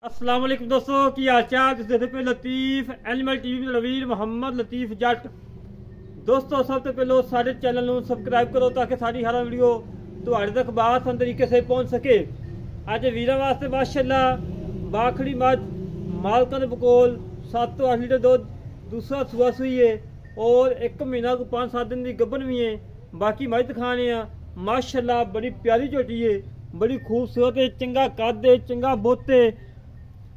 अस्सलाम वालेकुम दोस्तों की हाल चाल। तुम देखते पे लतीफ एनिमल टीवी नवीर मोहम्मद लतीफ जट। दोस्तों सब तो पहले सारे चैनल ਨੂੰ ਸਬਸਕ੍ਰਾਈਬ ਕਰੋ ताकि सारी हर वीडियो ਤੁਹਾਡੇ तक आसान तरीके से पहुंच सके। ਅੱਜ ਵੀਰਾਂ ਵਾਸਤੇ माशाअल्लाह बाखड़ी मझ मालकां दे कोल 7 ਤੋਂ 8 लीटर दूध दूसरा सुआ सुई है और 1 महीना को 5-7 दिन की गब्बन भी है। बाकी मझ दिखाने माशाअल्लाह बड़ी प्यारी झोटी है, बड़ी खूबसूरत है, चंगा कद है, चंगा बुत है,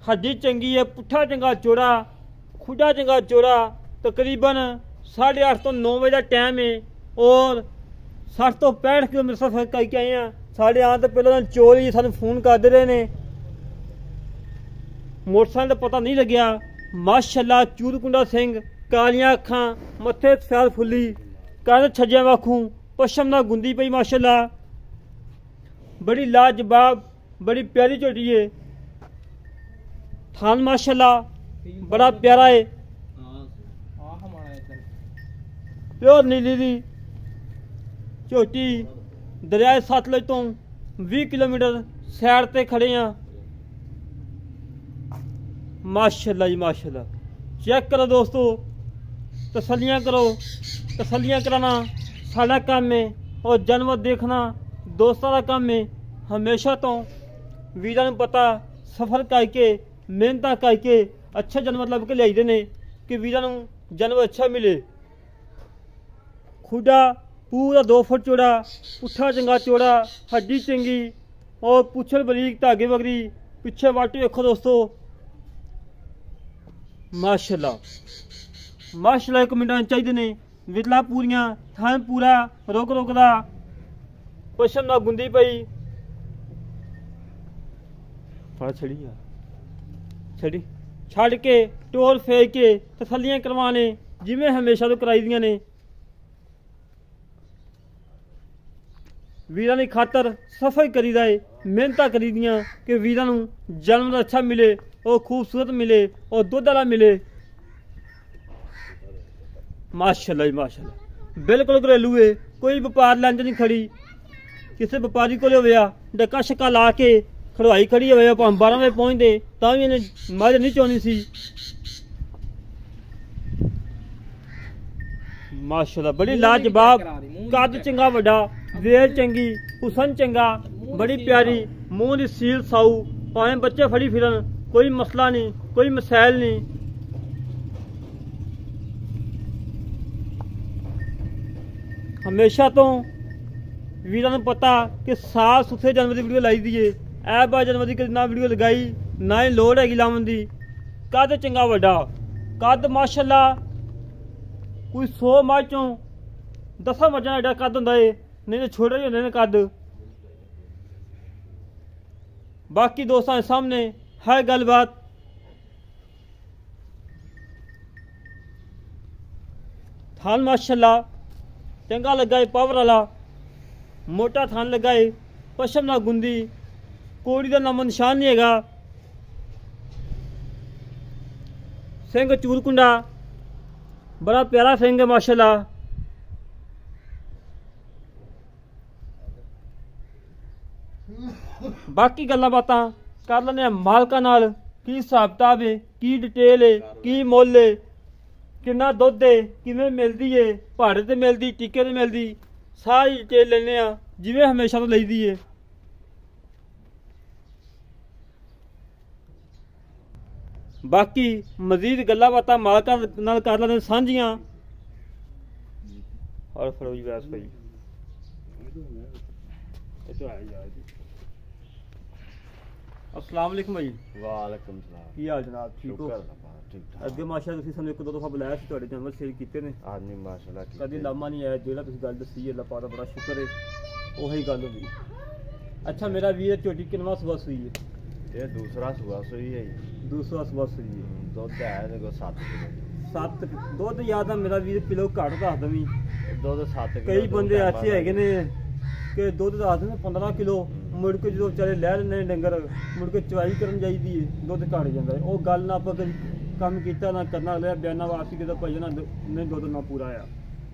हड्डी चंगी है, पुट्ठा चंगा चौड़ा, खुडा चंगा चौड़ा। तकरीबन 8:30 तो 9 बजे का टाइम है और 60 तो 65 किलोमीटर सफर करके आए हैं। साढ़े आने तो पहले चोर ही सानू फोन करते रहे ने, मोटरसाइकिल का पता नहीं लग्या। माशाअल्लाह चूरकुंडा सिंह, कालियां अखां, मत्थे सफेद फुल्ली, कंध छज्जे वाखू, पशम ना गुंदी पई। माशाअल्लाह बड़ी लाजवाब बड़ी प्यारी झोटी है। थान माशाअल्लाह बड़ा प्यारा है, प्योर नीली दी झोटी। दरियाए सतलुज तो 20 किलोमीटर सैर ते खड़े हैं। माशाअल्लाह जी माशाअल्लाह। चेक करो दोस्तों, तसल्लियां करो। तसल्लियां कराना साडा काम है और जानवर देखना दोस्तों का काम है। हमेशा तो वीरां नूं पता सफर करके मेहनत करके अच्छे जानवर लभ के लियाईदे ने कि वीरां नूं जानवर अच्छा मिले। खुडा पूरा 2 फुट चौड़ा, पुट्ठा चंगा चौड़ा, हड्डी चंगी और पुछड़ बरीक, धागे वगरी, पिछे वाटे देखो दोस्तों। माशाअल्लाह माशाअल्लाह। एक मिनट चाहिए ने वितला पूरियां, थान पूरा रोक रोकदा, पशम ना गुंदी पई। फड़ छड़ी आ छड़ी छड़ के टोर फेंक के तसल्लियां करवाने जिवें हमेशा तो कराई दियां ने। वीरां दी खातर सफर करीदा है, मेहनत करी दियां कि वीरां नूं जानवर अच्छा मिले और खूबसूरत मिले और दुध वाला मिले। माशाअल्लाह जी माशाअल्लाह। बिल्कुल घरेलू है, कोई व्यापार लैंज नहीं खड़ी। किसी व्यापारी को होया डक्का शक्का ला के खड़वाई खड़ी होवे, भावें 12 बजे पहुँचते तां भी इन्हें मझ नहीं चोनी सी। माशाअल्लाह बड़ी लाजवाब, कद चंगा वड्डा, वेल चंगी, हुसन चंगा, बड़ी प्यारी, मूँह दी सील साऊ, भावें बच्चे फड़ी फिरन कोई मसला नहीं, कोई मसैल नहीं। हमेशा तो वीरां नूं पता कि साफ सुथरे जानवर की वीडियो लाई दी है। ऐ बा जानवर की ना वीडियो लगाई ना ही लोड़ हैगी लावन दी। कद चंगा वड्डा, कद माशाअल्लाह कोई 100 मझ चों 10 मझां एडा कद हुंदा है, नहीं तो छोटे ही होंदे ने कद। बाकी दोस्तों के सामने है गलबात। थान माशाअल्लाह चंगा लगा है, पावर वाला मोटा थान लगा है, पशम ना गुंदी, कोड़ी का नामो निशान नहीं हैगा। सिंह चूरकुंडा बड़ा प्यारा सिंह है माशाअल्लाह। बाकी गल्लां बातां कर लैने मालकां नाल, की हिसाब किताब है, की डिटेल है, की मुल है, किन्ना दुध है, किवें मिलदी है, भाड़े ते मिलदी, टीके ते मिलदी, सारी डिटेल लेने जिवें हमेशा तो लईदी है। बाकी मजीद गल्लां बातां मालकां नाल कर लैने सांझियां। और फड़ो जी वैस भाई अस्सलाम वालेकुम भाई। वालेकुम सलाम। की हाल जनाब, ठीक हो? ठीक ठाक। अगे माशाअल्लाह तुसीं सानू 1-2 दफा बुलाया सी, तुहाडे जानवर सेल कीते ने, आज नहीं माशाअल्लाह ठीक कदी लामा नहीं आया। जेड़ा तुसीं गल दसी है, अल्लाह पाक दा बड़ा शुक्र है, ओही गल होगी। अच्छा मेरा वीर झोटी किनवा सुबह सुई है? ये दूसरा सुबह सुई है। दूसरा सुबह सुई है। दुध है देखो 7 किलो। 7 दुध याद है मेरा वीर किलो घट दस दवी। दुध 7 किलो। कई बंदे ऐसे है ने कि दुध दस दें 15 किलो, मुड़ के जो बेचारे लै लेंदे डंगर, मुड़ के चवाई करन जाईदी है, दुध घट जाता है। वो गल ना आपां कम किया ना करना, अगले बयाना वापसी कि भाई ना दुध ना पूरा आया।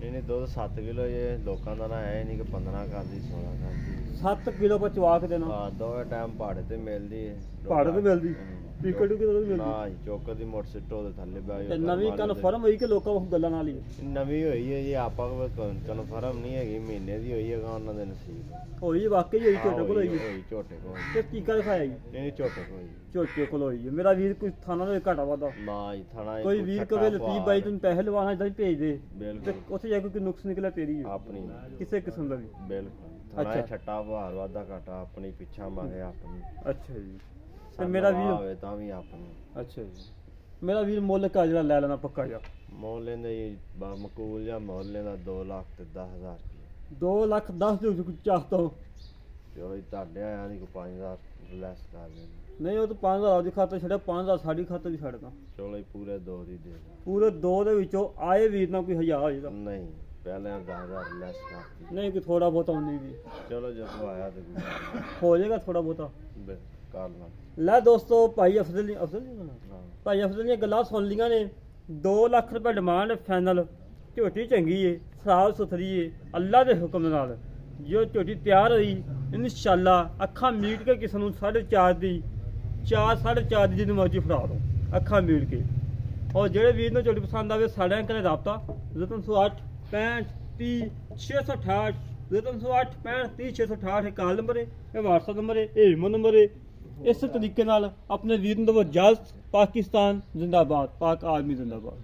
नहीं दुध 7 किलो। ये लोगों का ना है नहीं कि 15 कर दी 16 कर दी। 7 ਕਿਲੋ ਪਰ ਚਵਾ ਕੇ ਦੇਣਾ। ਹਾਂ ਦੋਵੇਂ ਟਾਈਮ ਪਹਾੜੇ ਤੇ ਮਿਲਦੀ ਹੈ। ਪਹਾੜੇ ਤੇ ਮਿਲਦੀ ਟਿਕਟ ਕਿਦੋਂ ਦੀ ਮਿਲਦੀ? ਨਾ ਜੀ ਚੌਕ ਦੀ ਮੋਟਰ ਸਿੱਟੋ ਦੇ ਥੱਲੇ ਬਹਿ ਤੇ ਨਵੀਂ ਕਨਫਰਮ ਹੋਈ ਕਿ ਲੋਕਾਂ ਕੋਲ ਗੱਲਾਂ ਨਾਲ ਹੀ ਹੈ? ਨਵੀਂ ਹੋਈ ਹੈ ਜੀ, ਆਪਾਂ ਕੋਲ ਕਨਫਰਮ ਨਹੀਂ ਹੈਗੀ, ਮਹੀਨੇ ਦੀ ਹੋਈ ਹੈਗਾ ਉਹਨਾਂ ਦੇ ਨਸੀਬ। ਹੋਈ ਵਾਕਈ ਹੋਈ, ਝੋਟੇ ਕੋਲ ਹੋਈ ਹੈ? ਹੋਈ ਝੋਟੇ ਕੋਲ। ਤੇ ਟੀਕਾ ਦਿਖਾਇਆ ਜੀ? ਨਹੀਂ ਝੋਟੇ ਕੋਲ ਹੋਈ। ਝੋਟੇ ਕੋਲ ਹੋਈ ਹੈ। ਮੇਰਾ ਵੀਰ ਕੋਈ ਥਾਣਾ ਦੇ ਘਾਟਾ ਵਾਦਾ ਨਾ ਜੀ ਥਾਣਾ ਕੋਈ ਵੀਰ ਕਵੇ ਲਤੀਫ ਬਾਈ ਤੈਨੂੰ ਪੈਸੇ ਲਵਾਣਾ ਇਦਾਂ ਹੀ ਭੇਜ ਦੇ, ਤੇ ਬਿਲਕੁਲ ਉੱਥੇ ਜਾ ਕੇ ਕੋਈ ਨੁਕਸ ਨਿਕਲਿਆ ਤੇਰੀ ਹੈ ਆਪਣੀ ਕਿਸੇ ਕਿਸਮ ਦਾ ਵੀ? ਬਿਲਕੁਲ ਥਾਣਾ ਛੱਟਾ ਭਾਰ ਵਾਦਾ ਘਾਟਾ ਆਪਣੀ ਪਿੱਛਾ ਮਾਰੇ ਆਪਣੀ। ਅੱਛਾ ਜੀ। ਤੇ ਮੇਰਾ ਵੀਰ ਹੋਵੇ ਤਾਂ ਵੀ ਆਪਣੀ। ਅੱਛਾ ਜੀ। ਮੇਰਾ ਵੀਰ ਮੁੱਲ ਕਾ ਜਿਹੜਾ ਲੈ ਲੈਣਾ ਪੱਕਾ ਜਾ? ਮੁੱਲ ਲੈਂਦਾ ਜੀ ਮਕੂਲ ਜਾਂ ਮੁੱਲ ਲੈਂਦਾ 2,10,000 ਰੁਪਏ। 2,10,000 ਦੇ ਕੁਝ ਚਾਹਤਾ ਹੋ ਤੇ ਉਹ ਤੁਹਾਡੇ ਆਇਆ ਨਹੀਂ ਕੋ 5,000 ਲੈਸ ਕਰ ਲੈਂਦੇ। ਨਹੀਂ ਉਹ ਤਾਂ 5,000 ਦੀ ਖਾਤਾ ਛੱਡਿਆ, 5,000 ਸਾਡੀ ਖਾਤੇ ਵੀ ਛੱਡਦਾ। ਚਲੋ ਜੀ ਪੂਰੇ 2 ਦੀ ਦੇ ਦਾਂ। ਪੂਰੇ 2 ਦੇ ਵਿੱਚੋਂ ਆਏ ਵੀਰ ਨਾਲ ਕੋਈ 1000 ਹੋ ਜਾਂਦਾ? ਨਹੀਂ ਪਹਿਲੇ 10,000 ਲੈਸ ਕਰਤੀ। ਨਹੀਂ ਕੋਈ ਥੋੜਾ ਬਹੁਤਾ ਉਨੀ ਵੀ ਚਲੋ ਜਦੋਂ ਆਇਆ ਤੇ ਹੋ ਜਾਏਗਾ ਥੋੜਾ ਬਹੁਤਾ ਕਰ ਲਾਂ। ਲੈ ਦੋਸਤੋ ਭਾਈ ਅਫਜ਼ਲ ਭਾਈ ਅਫਜ਼ਲ ਦੀਆਂ ਗੱਲਾਂ ਸੁਣ ਲੀਆਂ ਨੇ। 2 ਲੱਖ ਰੁਪਏ ਡਿਮਾਂਡ ਫਾਈਨਲ। ਝੋਟੀ ਚੰਗੀ ਏ, ਸਾਫ ਸੁਥਰੀ ਏ, ਅੱਲਾ ਦੇ ਹੁਕਮ ਨਾਲ ਜੋ ਝੋਟੀ ਤਿਆਰ ਹੋਈ ਇਨਸ਼ਾਅੱਲਾ ਅੱਖਾਂ ਮੀਟ ਕੇ ਕਿਸੇ ਨੂੰ 4.5 ਦੀ 4.5 ਦੀ ਜਿਹਨੂੰ ਮਰਜ਼ੀ ਫੜਾ ਦੋ ਅੱਖਾਂ ਮੀਟ ਕੇ। ਔਰ ਜਿਹੜੇ ਵੀਰ ਨੂੰ ਝੋਟੀ ਪਸੰਦ ਆਵੇ ਸਾਡੇ ਨਾਲ ਰਾਬਤਾ 0308 65 30 668 0308 65 30 668 ਇਹ ਕਾਲ ਨੰਬਰ ਹੈ, ਇਹ WhatsApp ਨੰਬਰ ਹੈ, ਇਹ ਈਮੋ ਨੰਬਰ ਹੈ। ਇਸੇ ਤਰੀਕੇ ਨਾਲ ਆਪਣੇ ਵੀਰ ਨੂੰ ਦਵੋ ਇਜਾਜ਼ਤ। ਪਾਕਿਸਤਾਨ ਜ਼ਿੰਦਾਬਾਦ, ਪਾਕ ਆਰਮੀ ਜ਼ਿੰਦਾਬਾਦ।